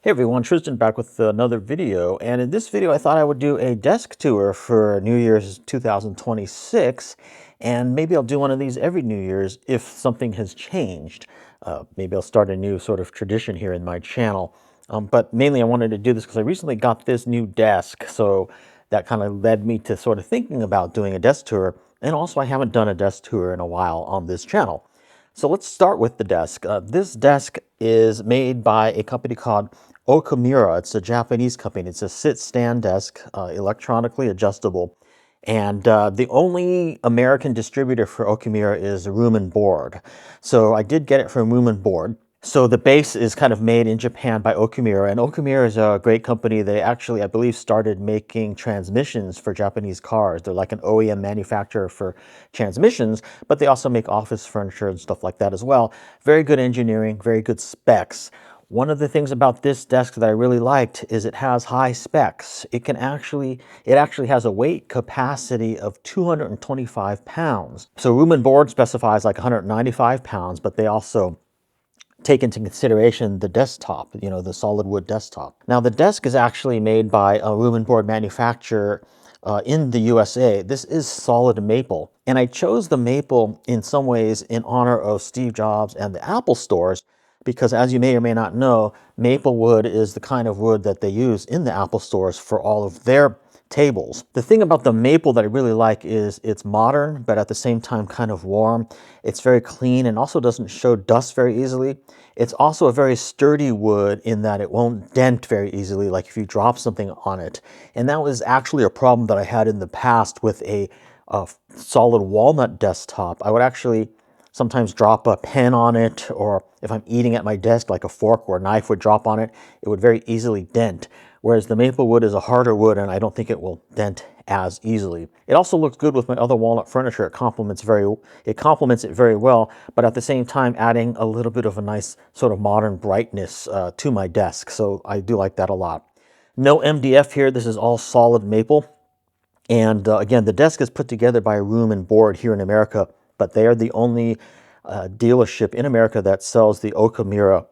Hey everyone, Tristan back with another video, and in this video I thought I would do a desk tour for New Year's 2026, and maybe I'll do one of these every New Year's if something has changed. Maybe I'll start a new sort of tradition here in my channel, but mainly I wanted to do this because I recently got this new desk, so that kind of led me to sort of thinking about doing a desk tour, and also I haven't done a desk tour in a while on this channel. So let's start with the desk. This desk is made by a company called Okamura. It's a Japanese company. It's a sit-stand desk, electronically adjustable. And the only American distributor for Okamura is Room and Board. So I did get it from Room and Board. So the base is kind of made in Japan by Okamura, and Okamura is a great company. They actually, I believe, started making transmissions for Japanese cars. They're like an OEM manufacturer for transmissions, but they also make office furniture and stuff like that as well. Very good engineering, very good specs. One of the things about this desk that I really liked is it has high specs. It actually has a weight capacity of 225 pounds. So Room and Board specifies like 195 pounds, but they also take into consideration the desktop, the solid wood desktop. Now the desk is actually made by a Room and Board manufacturer in the USA. This is solid maple. And I chose the maple in some ways in honor of Steve Jobs and the Apple stores, because as you may or may not know, maple wood is the kind of wood that they use in the Apple stores for all of their tables. The thing about the maple that I really like is it's modern, but at the same time kind of warm. It's very clean and also doesn't show dust very easily. It's also a very sturdy wood in that it won't dent very easily, like if you drop something on it. And that was actually a problem that I had in the past with a solid walnut desktop. I would actually sometimes drop a pen on it, or if I'm eating at my desk, like a fork or a knife would drop on it, it would very easily dent. Whereas the maple wood is a harder wood, and I don't think it will dent as easily. It also looks good with my other walnut furniture. It complements it very well, but at the same time adding a little bit of a nice sort of modern brightness to my desk. So I do like that a lot. No MDF here. This is all solid maple. And again, the desk is put together by Room and Board here in America, but they are the only dealership in America that sells the Okamura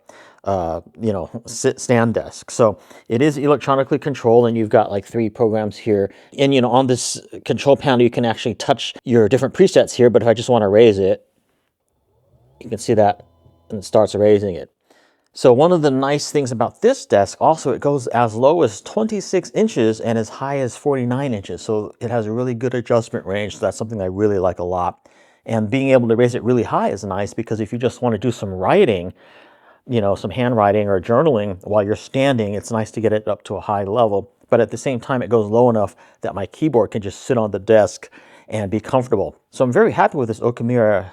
stand desk. So it is electronically controlled, and you've got like 3 programs here. And on this control panel, you can actually touch your different presets here, but if I just want to raise it, you can see that, and it starts raising it. So one of the nice things about this desk, also, it goes as low as 26 inches and as high as 49 inches. So it has a really good adjustment range. So that's something I really like a lot. And being able to raise it really high is nice, because if you just want to do some writing, some handwriting or journaling while you're standing, it's nice to get it up to a high level. But at the same time, it goes low enough that my keyboard can just sit on the desk and be comfortable. So I'm very happy with this Okamura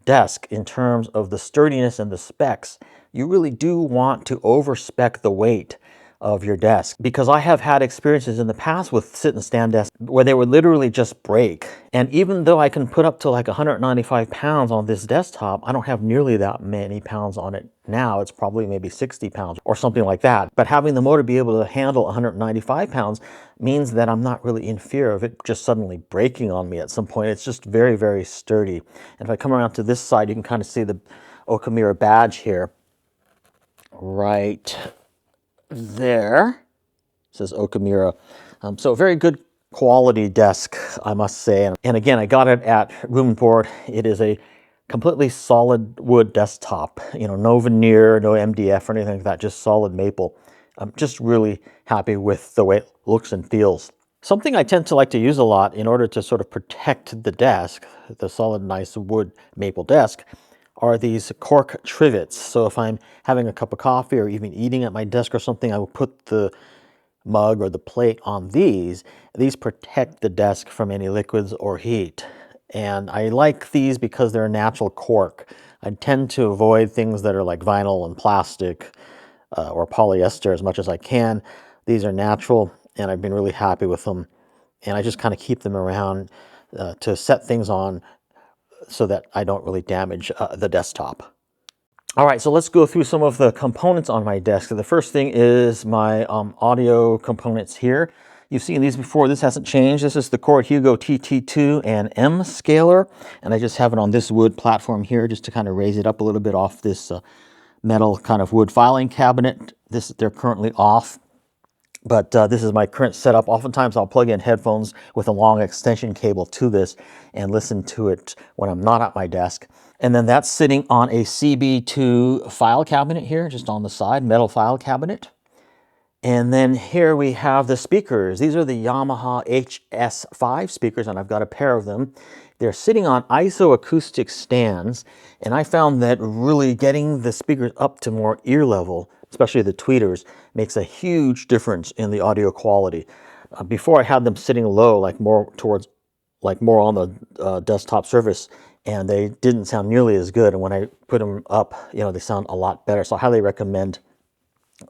desk in terms of the sturdiness and the specs. You really do want to overspec the weight of your desk, because I have had experiences in the past with sit and stand desks where they would literally just break. And even though I can put up to like 195 pounds on this desktop, I don't have nearly that many pounds on it now. It's probably maybe 60 pounds or something like that. But having the motor be able to handle 195 pounds means that I'm not really in fear of it just suddenly breaking on me at some point. It's just very, very sturdy. And if I come around to this side, you can kind of see the Okamura badge here. Right there, it says Okamura. So very good quality desk, I must say. And again, I got it at Room and Board. It is a completely solid wood desktop. No veneer, no MDF or anything like that, just solid maple. I'm just really happy with the way it looks and feels. Something I tend to like to use a lot in order to sort of protect the desk, the solid, nice wood maple desk, are these cork trivets. So if I'm having a cup of coffee or even eating at my desk or something, I will put the mug or the plate on these. These protect the desk from any liquids or heat. And I like these because they're a natural cork. I tend to avoid things that are like vinyl and plastic or polyester as much as I can. These are natural, and I've been really happy with them. And I just kind of keep them around to set things on so that I don't really damage the desktop. All right, so let's go through some of the components on my desk. So the first thing is my audio components here. You've seen these before. This hasn't changed. This is the Cord Hugo TT2 and M scaler, and I just have it on this wood platform here just to kind of raise it up a little bit off this metal kind of wood filing cabinet. They're currently off, but this is my current setup. Oftentimes I'll plug in headphones with a long extension cable to this and listen to it when I'm not at my desk. And then that's sitting on a CB2 file cabinet here, just on the side, metal file cabinet. And then here we have the speakers. These are the Yamaha HS5 speakers, and I've got a pair of them. They're sitting on isoacoustic stands, and I found that really getting the speakers up to more ear level, especially the tweeters, makes a huge difference in the audio quality. Before I had them sitting low, like more on the desktop surface, and they didn't sound nearly as good. And when I put them up, they sound a lot better. So I highly recommend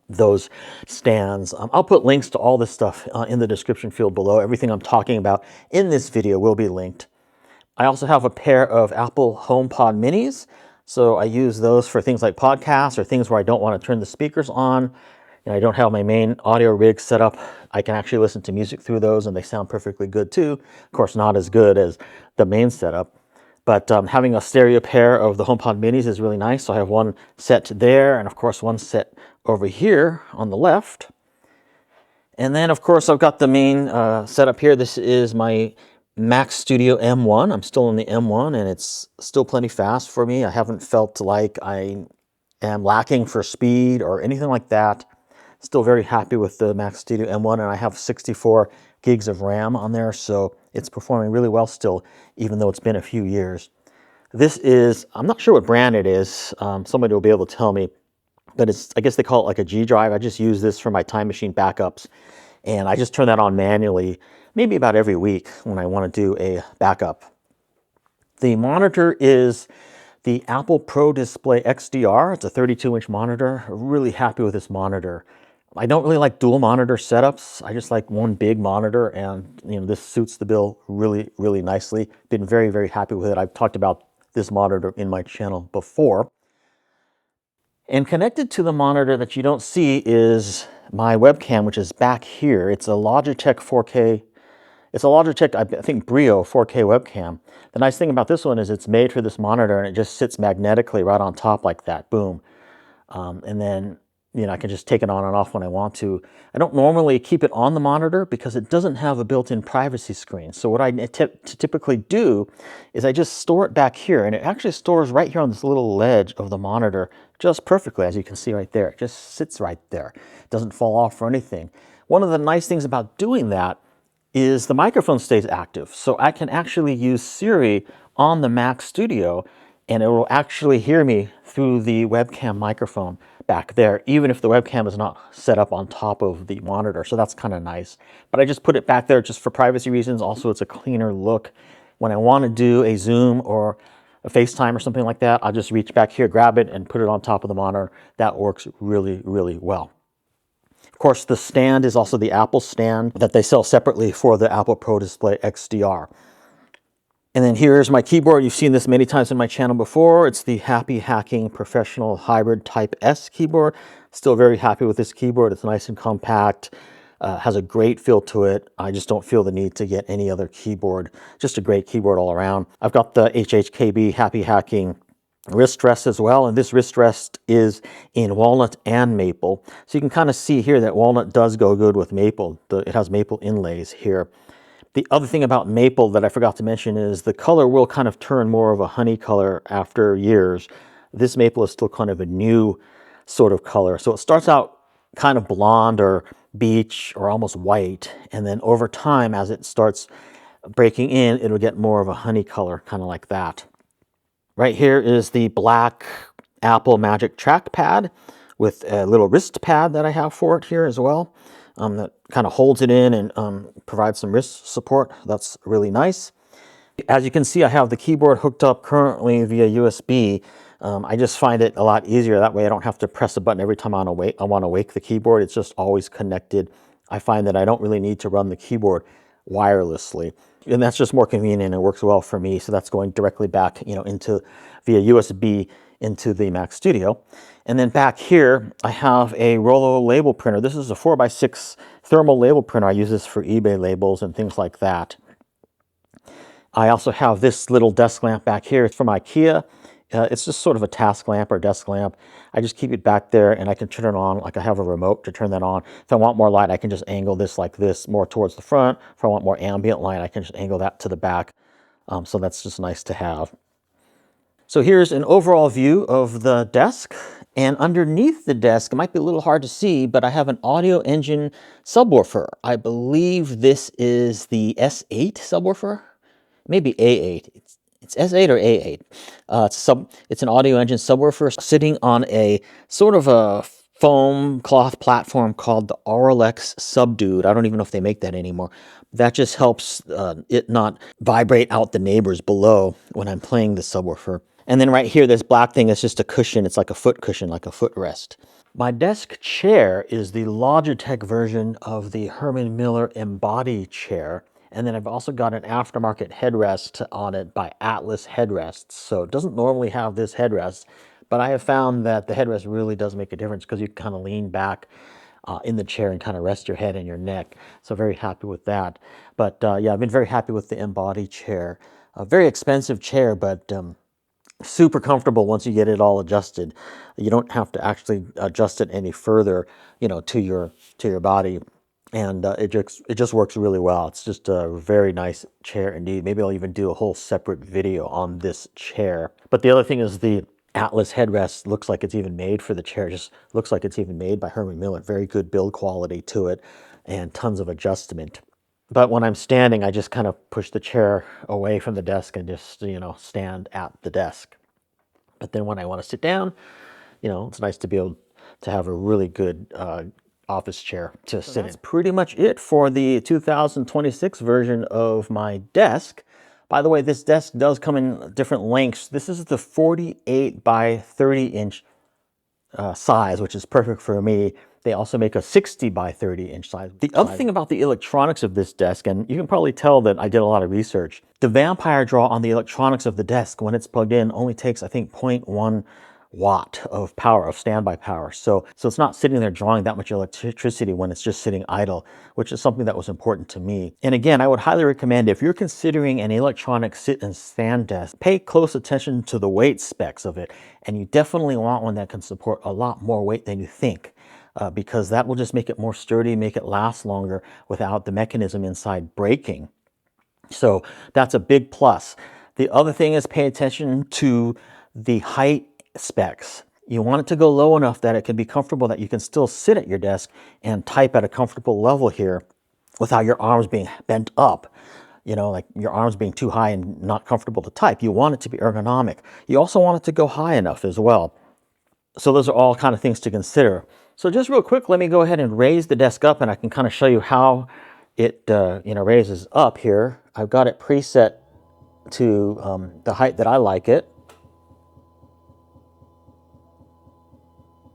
those stands. I'll put links to all this stuff in the description field below. Everything I'm talking about in this video will be linked. I also have a pair of Apple HomePod minis. So I use those for things like podcasts or things where I don't want to turn the speakers on. And I don't have my main audio rig set up. I can actually listen to music through those, and they sound perfectly good too. Of course, not as good as the main setup. But having a stereo pair of the HomePod minis is really nice. So I have one set there, and of course one set over here on the left. And then of course I've got the main setup here. This is my Mac Studio M1. I'm still in the M1, and it's still plenty fast for me. I haven't felt like I am lacking for speed or anything like that. Still very happy with the Mac Studio M1, and I have 64 gigs of RAM on there, so it's performing really well still, even though it's been a few years. This is, I'm not sure what brand it is. Somebody will be able to tell me, but I guess they call it like a G drive. I just use this for my Time Machine backups, and I just turn that on manually, maybe about every week when I want to do a backup. The monitor is the Apple Pro Display XDR. It's a 32-inch monitor. Really happy with this monitor. I don't really like dual monitor setups. I just like one big monitor, and this suits the bill really, really nicely. Been very, very happy with it. I've talked about this monitor in my channel before. And connected to the monitor that you don't see is my webcam, which is back here. It's a Logitech 4K. It's a Logitech, I think, Brio 4K webcam. The nice thing about this one is it's made for this monitor, and it just sits magnetically right on top like that. Boom. And then I can just take it on and off when I want to. I don't normally keep it on the monitor because it doesn't have a built-in privacy screen. So what I typically do is I just store it back here, and it actually stores right here on this little ledge of the monitor just perfectly, as you can see right there. It just sits right there. It doesn't fall off or anything. One of the nice things about doing that is the microphone stays active. So I can actually use Siri on the Mac Studio, and it will actually hear me through the webcam microphone back there, even if the webcam is not set up on top of the monitor. So that's kind of nice. But I just put it back there just for privacy reasons. Also, it's a cleaner look. When I want to do a Zoom or a FaceTime or something like that, I'll just reach back here, grab it, and put it on top of the monitor. That works really, really well. Of course, the stand is also the Apple stand that they sell separately for the Apple Pro Display XDR. And then here's my keyboard. You've seen this many times in my channel before. It's the Happy Hacking Professional Hybrid Type S keyboard. Still very happy with this keyboard. It's nice and compact, has a great feel to it. I just don't feel the need to get any other keyboard. Just a great keyboard all around. I've got the HHKB Happy Hacking wrist rest as well, and this wrist rest is in walnut and maple. So you can kind of see here that walnut does go good with maple. It has maple inlays here. The other thing about maple that I forgot to mention is the color will kind of turn more of a honey color after years. This maple is still kind of a new sort of color. So it starts out kind of blonde or beige or almost white, and then over time, as it starts breaking in, it'll get more of a honey color, kind of like that. Right here is the black Apple Magic Trackpad with a little wrist pad that I have for it here as well. That kind of holds it in and provides some wrist support. That's really nice. As you can see, I have the keyboard hooked up currently via USB. I just find it a lot easier. That way I don't have to press a button every time I want to wake the keyboard. It's just always connected. I find that I don't really need to run the keyboard wirelessly. And that's just more convenient and it works well for me. So that's going directly back, into via USB into the Mac Studio. And then back here, I have a Rollo label printer. This is a 4x6 thermal label printer. I use this for eBay labels and things like that. I also have this little desk lamp back here. It's from IKEA. It's just sort of a task lamp or desk lamp. I just keep it back there and I can turn it on. Like I have a remote to turn that on. If I want more light, I can just angle this like this more towards the front. If I want more ambient light, I can just angle that to the back. So that's just nice to have. So here's an overall view of the desk. And underneath the desk, it might be a little hard to see, but I have an audio engine subwoofer. I believe this is the S8 subwoofer, maybe A8. It's S8 or A8. It's an audio engine subwoofer sitting on a sort of a foam cloth platform called the Auralex Subdued. I don't even know if they make that anymore. That just helps it not vibrate out the neighbors below when I'm playing the subwoofer. And then right here, this black thing is just a cushion. It's like a foot cushion, like a footrest. My desk chair is the Logitech version of the Herman Miller Embody chair. And then I've also got an aftermarket headrest on it by Atlas Headrests. So it doesn't normally have this headrest, but I have found that the headrest really does make a difference because you kind of lean back in the chair and kind of rest your head and your neck. So very happy with that. But yeah, I've been very happy with the Embody chair. A very expensive chair, but super comfortable once you get it all adjusted. You don't have to actually adjust it any further, you know, to your body, and it just works really well. It's just a very nice chair indeed. Maybe I'll even do a whole separate video on this chair. But the other thing is the Atlas headrest looks like it's even made for the chair. Just looks like it's even made by Herman Miller. Very good build quality to it, and tons of adjustment. But when I'm standing, I just kind of push the chair away from the desk and just, you know, stand at the desk. But then when I want to sit down, you know, it's nice to be able to have a really good office chair to sit in. That's pretty much it for the 2026 version of my desk. By the way, this desk does come in different lengths. This is the 48 by 30 inch size, which is perfect for me. They also make a 60 by 30 inch size. The other thing about the electronics of this desk, and you can probably tell that I did a lot of research, the vampire draw on the electronics of the desk when it's plugged in only takes, I think, 0.1 watt of power, of standby power. So it's not sitting there drawing that much electricity when it's just sitting idle, which is something that was important to me. And again, I would highly recommend, if you're considering an electronic sit and stand desk, pay close attention to the weight specs of it. And you definitely want one that can support a lot more weight than you think. Because that will just make it more sturdy, make it last longer without the mechanism inside breaking. So that's a big plus. The other thing is pay attention to the height specs. You want it to go low enough that it can be comfortable, that you can still sit at your desk and type at a comfortable level here without your arms being bent up. You know, like your arms being too high and not comfortable to type. You want it to be ergonomic. You also want it to go high enough as well. So those are all kind of things to consider. So just real quick, let me go ahead and raise the desk up and I can kind of show you how it you know, raises up here. I've got it preset to the height that I like it.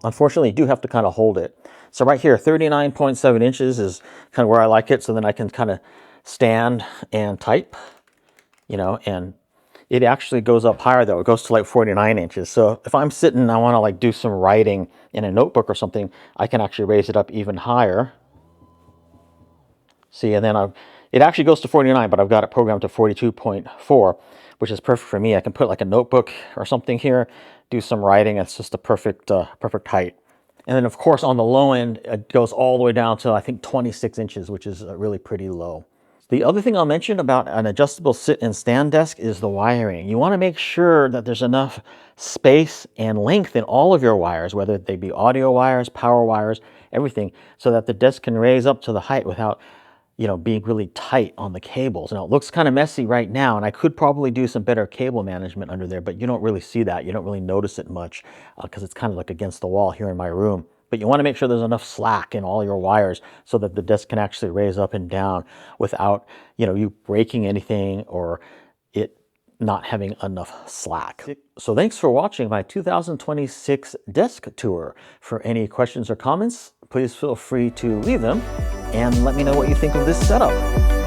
Unfortunately, you do have to kind of hold it. So right here, 39.7 inches is kind of where I like it. So then I can kind of stand and type, you know, and it actually goes up higher though. It goes to like 49 inches. So if I'm sitting and I want to like do some writing in a notebook or something, I can actually raise it up even higher. See, and then it actually goes to 49, but I've got it programmed to 42.4, which is perfect for me. I can put like a notebook or something here, do some writing. It's just a perfect height. And then of course on the low end, it goes all the way down to I think 26 inches, which is really pretty low. The other thing I'll mention about an adjustable sit and stand desk is the wiring. You want to make sure that there's enough space and length in all of your wires, whether they be audio wires, power wires, everything, so that the desk can raise up to the height without, you know, being really tight on the cables. Now it looks kind of messy right now, and I could probably do some better cable management under there, but you don't really see that. You don't really notice it much because it's kind of like against the wall here in my room. But you want to make sure there's enough slack in all your wires so that the desk can actually raise up and down without, you know, you breaking anything or it not having enough slack. So thanks for watching my 2026 desk tour. For any questions or comments, please feel free to leave them and let me know what you think of this setup.